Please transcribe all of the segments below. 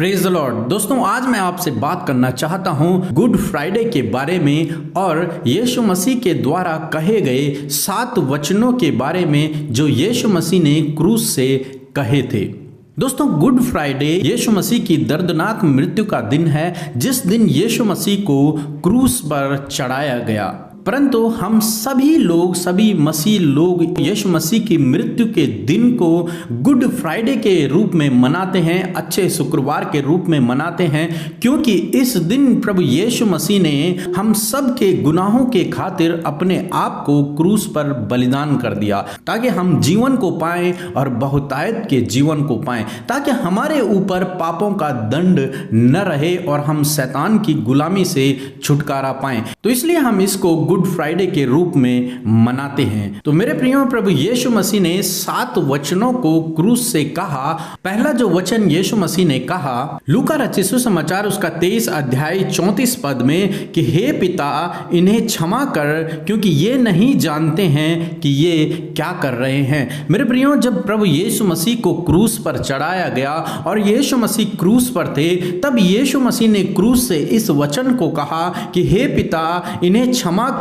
Praise the Lord. दोस्तों, आज मैं आपसे बात करना चाहता हूं गुड फ्राइडे के बारे में और यीशु मसीह के द्वारा कहे गए 7 वचनों के बारे में जो यीशु मसीह ने क्रूस से कहे थे। दोस्तों, गुड फ्राइडे यीशु मसीह की दर्दनाक मृत्यु का दिन है, जिस दिन यीशु मसीह को क्रूस पर चढ़ाया गया। परंतु हम सभी मसीह लोग यीशु मसीह की मृत्यु के दिन को गुड फ्राइडे के रूप में मनाते हैं, अच्छे शुक्रवार के रूप में मनाते हैं, क्योंकि इस दिन प्रभु यीशु मसीह ने हम सब के गुनाहों के खातिर अपने आप को क्रूस पर बलिदान कर दिया, ताकि हम जीवन को पाएं और बहुतायत के जीवन को पाएं, ताकि हमारे ऊपर पापों का दंड न रहे और हम शैतान की गुलामी से छुटकारा पाएं। तो इसलिए हम इसको गुड फ्राइडे के रूप में मनाते हैं। तो मेरे प्रियो, प्रभु यीशु मसीह ने 7 वचनों को क्रूस से कहा। पहला जो वचन यीशु मसीह ने कहा, लूका रचित सुसमाचार उसका 23 अध्याय 34 पद में कि हे पिता, इन्हें क्षमा कर, क्योंकि ये नहीं जानते हैं कि ये क्या कर रहे हैं। मेरे प्रियो, जब प्रभु यीशु मसीह को क्रूस पर चढ़ाया गया और यीशु मसीह क्रूस पर थे, तब यीशु मसीह ने क्रूस से इस वचन को कहा कि हे पिता, इन्हें क्षमा कर,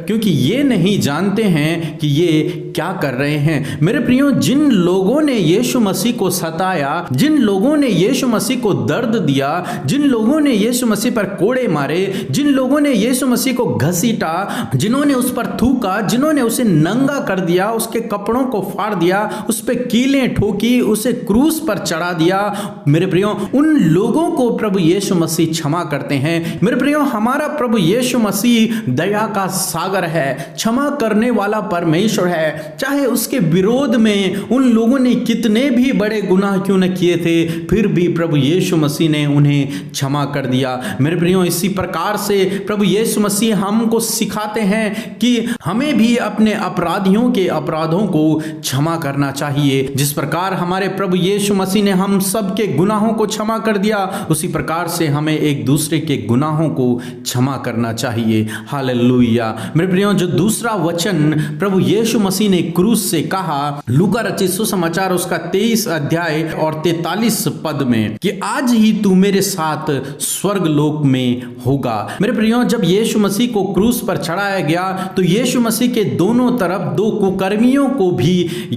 क्योंकि ये नहीं जानते हैं कि ये क्या कर रहे हैं। मेरे प्रियो, जिन लोगों ने यीशु मसीह को सताया, जिन लोगों ने यीशु मसीह को दर्द दिया, जिन लोगों ने यीशु मसीह पर कोड़े मारे, जिन लोगों ने यीशु मसीह को घसीटा, जिन्होंने उस पर थूका, जिन्होंने उसे नंगा कर दिया, उसके कपड़ों को फाड़ दिया, उस पर कीलें ठोकी, उसे क्रूस पर चढ़ा दिया, मेरे प्रियो, उन लोगों को प्रभु यीशु मसीह क्षमा करते हैं। मेरे प्रियो, हमारा प्रभु यीशु मसीह दया का सागर है, क्षमा करने वाला परमेश्वर है। चाहे उसके विरोध में उन लोगों ने कितने भी बड़े गुनाह क्यों न किए थे, फिर भी प्रभु यीशु मसीह ने उन्हें क्षमा कर दिया। मेरे प्रियो, इसी प्रकार से प्रभु यीशु मसीह हमको सिखाते हैं कि हमें भी अपने अपराधियों के अपराधों को क्षमा करना चाहिए। जिस प्रकार हमारे प्रभु यीशु मसीह ने हम सब के गुनाहों को क्षमा कर दिया, उसी प्रकार से हमें एक दूसरे के गुनाहों को क्षमा करना चाहिए। हालेलुया। मेरे प्रियो, जो दूसरा वचन प्रभु यीशु मसीह ने क्रूस से कहा, लूका रचित सुसमाचार उसका 23 अध्याय और 43 पद में कि आज ही तू मेरे साथ स्वर्ग लोक में होगा। मेरे प्रियो, जब यीशु मसीह को क्रूस पर चढ़ाया गया, तो यीशु मसीह के दोनों तरफ 2 कुकर्मियों को भी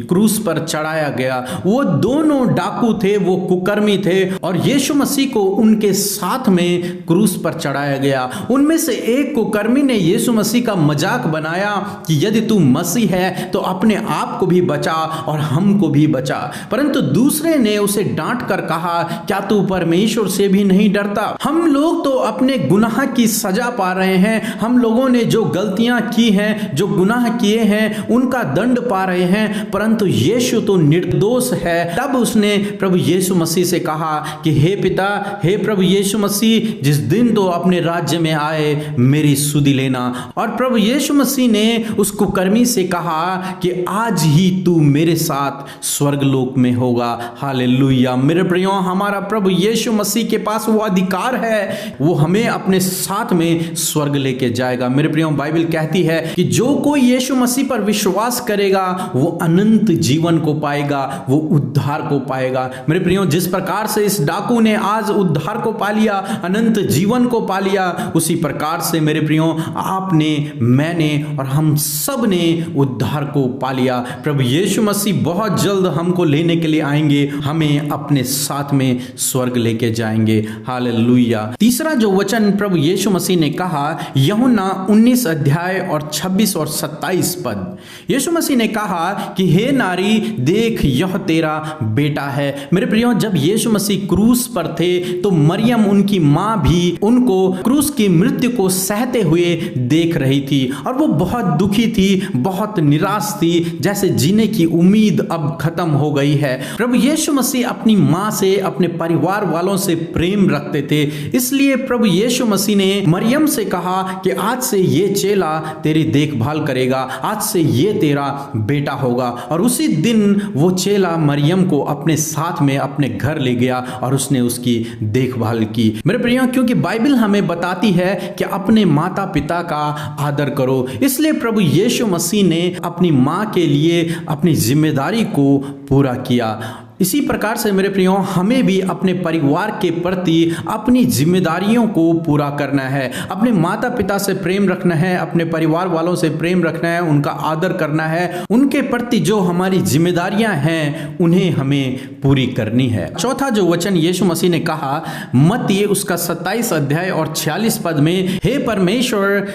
क्रूस पर चढ़ाया गया। वो दोनों डाकू थे, वो कुकर्मी थे, और यीशु मसीह को उनके साथ में क्रूस पर चढ़ाया गया। उनमें से एक कुकर्मी ने यीशु मसीह का मजाक बनाया कि यदि तू मसीह है तो अपने आप को भी बचा और हमको भी बचा। परंतु दूसरे ने उसे डांट कर कहा, क्या तू परमेश्वर से भी नहीं डरता? हम लोग तो अपने गुनाह की सजा पा रहे हैं, हम लोगों ने जो गलतियां की हैं, जो गुनाह किए हैं, उनका दंड पा रहे हैं, परंतु यीशु तो निर्दोष है। तब उसने प्रभु यीशु मसीह से कहा कि हे पिता, हे प्रभु यीशु मसीह, जिस दिन तो अपने राज्य में आए, मेरी सुधि लेना। और प्रभु यीशु मसीह ने उस कुकर्मी से कहा कि आज ही तू मेरे साथ स्वर्गलोक में होगा। हालेलुया। मेरे प्रियो, हमारा प्रभु यीशु मसीह के पास वो अधिकार है, वो हमें अपने साथ में स्वर्ग लेके जाएगा। मेरे प्रियो, बाइबल कहती है कि जो कोई यीशु मसीह पर विश्वास करेगा, वो अनंत जीवन को पाएगा, वो उद्धार को पाएगा। मेरे प्रियो, जिस प्रकार से इस डाकू ने आज उद्धार को पा लिया, अनंत जीवन को पा लिया, उसी प्रकार से मेरे प्रियो, आपने, मैंने और हम सब ने उद्धार को पा लिया। प्रभु यीशु मसीह बहुत जल्द हमको लेने के लिए आएंगे, हमें अपने साथ में स्वर्ग लेके जाएंगे। हालेलुया। तीसरा जो वचन प्रभु यीशु मसीह ने कहा, यूहन्ना 19 अध्याय और 26 और 27 पद, यीशु मसीह ने कहा कि हे नारी, देख यह तेरा बेटा है। मेरे प्रियो, जब यीशु मसीह क्रूस पर थे, तो मरियम उनकी मां भी उनको क्रूस की मृत्यु को सहते हुए देख रही थी, और वो बहुत दुखी थी, बहुत निराश थी, जैसे जीने की उम्मीद अब खत्म हो गई है। प्रभु यीशु मसीह अपनी मां से, अपने परिवार वालों से प्रेम रखते थे, इसलिए प्रभु यीशु मसीह ने मरियम से कहा कि आज से ये चेला तेरी देखभाल करेगा, आज से ये तेरा बेटा होगा। और उसी दिन वो चेला मरियम को अपने साथ में अपने घर ले गया और उसने उसकी देखभाल की। मेरे प्रियो, क्योंकि बाइबल हमें बताती है कि अपने माता पिता का आदर करो, इसलिए प्रभु यीशु मसीह ने अपनी मां के लिए अपनी जिम्मेदारी को पूरा किया। इसी प्रकार से मेरे प्रियो, हमें भी अपने परिवार के प्रति अपनी जिम्मेदारियों को पूरा करना है। अपने माता पिता से प्रेम रखना है, अपने परिवार वालों से प्रेम रखना है, उनका आदर करना है। उनके प्रति जो हमारी जिम्मेदारियां हैं उन्हें हमें पूरी करनी है। चौथा जो वचन यीशु मसीह ने कहा, मत्ती उसका 27 अध्याय और 46 पद में, हे परमेश्वर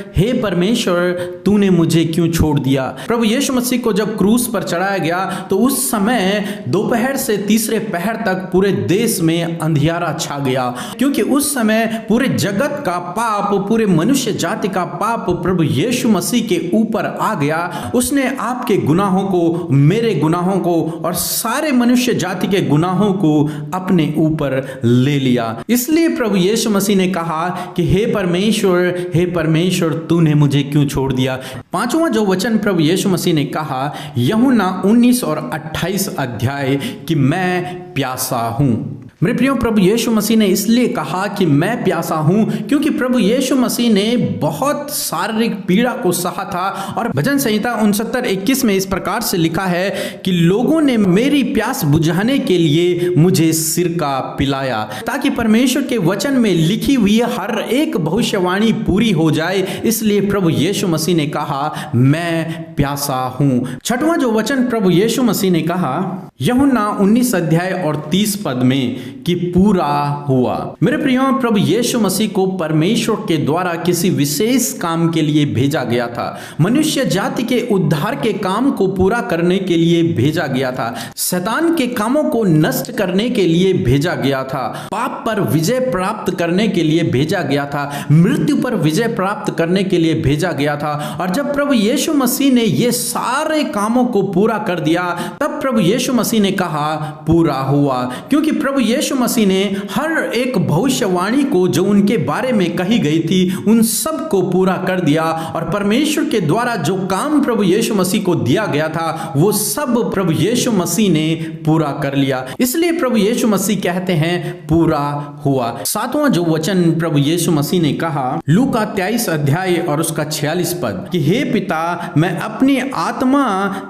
तूने मुझे क्यों छोड़ दिया। प्रभु यीशु मसीह को जब क्रूस पर चढ़ाया गया तो उस समय दोपहर से तीसरे पहर तक पूरे देश में अंधियारा छा गया, क्योंकि उस समय पूरे जगत का पाप, पूरे मनुष्य जाति का पाप प्रभु यीशु मसीह के ऊपर आ गया। उसने आपके गुनाहों को, मेरे गुनाहों को और सारे मनुष्य जाति के गुनाहों को अपने ऊपर ले लिया। इसलिए प्रभु यीशु मसीह ने कहा कि हे परमेश्वर तूने मुझे क्यों छोड़ दिया। पांचवा जो वचन प्रभु यीशु मसीह ने कहा, यूहन्ना 19 और 28 अध्याय, कि मैं प्यासा हूं। मेरे प्रियो, प्रभु यीशु मसीह ने इसलिए कहा कि मैं प्यासा हूं क्योंकि प्रभु यीशु मसीह ने बहुत शारीरिक पीड़ा को सहा था। और भजन संहिता 69:21 में इस प्रकार से लिखा है कि लोगों ने मेरी प्यास बुझाने के लिए मुझे सिरका पिलाया, ताकि परमेश्वर के वचन में लिखी हुई हर एक भविष्यवाणी पूरी हो जाए। इसलिए प्रभु यीशु मसीह ने कहा, मैं प्यासा हूं। छठवां जो वचन प्रभु यीशु मसीह ने कहा, यूहन्ना 19 अध्याय और 30 पद में, कि पूरा हुआ। मेरे प्रियो, प्रभु यीशु मसीह को परमेश्वर के द्वारा किसी विशेष काम के लिए भेजा गया था। मनुष्य जाति के उद्धार के काम को पूरा करने के लिए भेजा गया था। शैतान के कामों को नष्ट करने के लिए भेजा गया था। पाप पर विजय प्राप्त करने के लिए भेजा गया था। मृत्यु पर विजय प्राप्त करने के लिए भेजा गया था। और जब प्रभु यीशु मसीह ने ये सारे कामों को पूरा कर दिया, तब प्रभु यीशु मसीह ने कहा, पूरा हुआ। क्योंकि प्रभु यीशु मसीह ने हर एक भविष्यवाणी को जो उनके बारे में कही गई थी उन सब को पूरा कर दिया। और परमेश्वर के द्वारा जो काम प्रभु यीशु मसीह को दिया गया था वो सब प्रभु यीशु मसीह ने पूरा कर लिया। इसलिए प्रभु यीशु मसीह कहते हैं, पूरा हुआ। सातवां जो वचन प्रभु यीशु मसीह ने कहा, लूका 23 अध्याय और उसका 46 पद, कि हे पिता, मैं अपनी आत्मा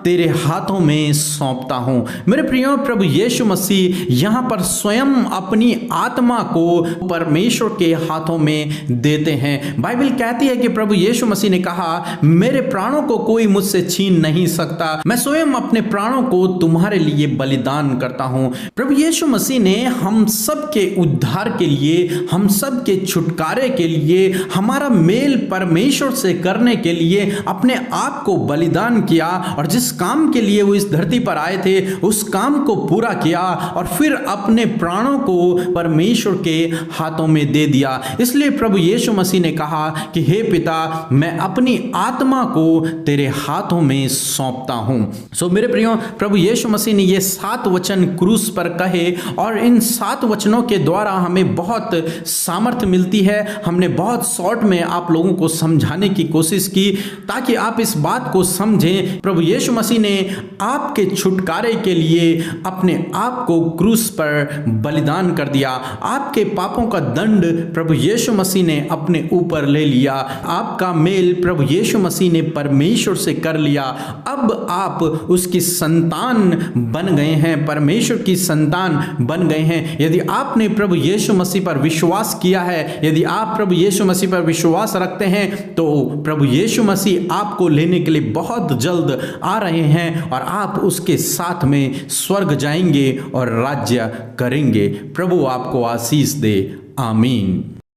तेरे हाथों में सौंपता हूं। मेरे प्रियो, प्रभु यीशु मसीह यहां पर स्वयं अपनी आत्मा को परमेश्वर के हाथों में देते हैं। बाइबल कहती है कि प्रभु यीशु मसीह ने कहा, मेरे प्राणों को कोई मुझसे छीन नहीं सकता, मैं स्वयं अपने प्राणों को तुम्हारे लिए बलिदान करता हूं। प्रभु यीशु मसीह ने हम सब के उद्धार के लिए, हम सब के छुटकारे के लिए, हमारा मेल परमेश्वर से करने के लिए अपने आप को बलिदान किया। और जिस काम के लिए वो इस धरती पर आए थे उस काम को पूरा किया और फिर अपने प्राणों को परमेश्वर के हाथों में दे दिया। इसलिए प्रभु यीशु मसीह ने कहा कि हे पिता, मैं अपनी आत्मा को तेरे हाथों में सौंपता हूं। सो मेरे प्रियो, प्रभु यीशु मसीह ने ये 7 वचन क्रूस पर कहे और इन 7 वचनों के द्वारा हमें बहुत सामर्थ्य मिलती है। हमने बहुत शॉर्ट में आप लोगों को समझाने की कोशिश की ताकि आप इस बात को समझें। प्रभु यीशु मसीह ने आपके छुटकारे के लिए अपने आप को क्रूस पर बलिदान कर दिया। आपके पापों का दंड प्रभु यीशु मसीह ने अपने ऊपर ले लिया। आपका मेल प्रभु यीशु मसीह ने परमेश्वर से कर लिया। अब आप उसकी संतान बन गए हैं, परमेश्वर की संतान बन गए हैं। यदि आपने प्रभु यीशु मसीह पर विश्वास किया है, यदि आप प्रभु यीशु मसीह पर विश्वास रखते हैं, तो प्रभु यीशु मसीह आपको लेने के लिए बहुत जल्द आ रहे हैं और आप उसके साथ में स्वर्ग जाएंगे और राज्य करेंगे। प्रभु आपको आशीष दे। आमीन।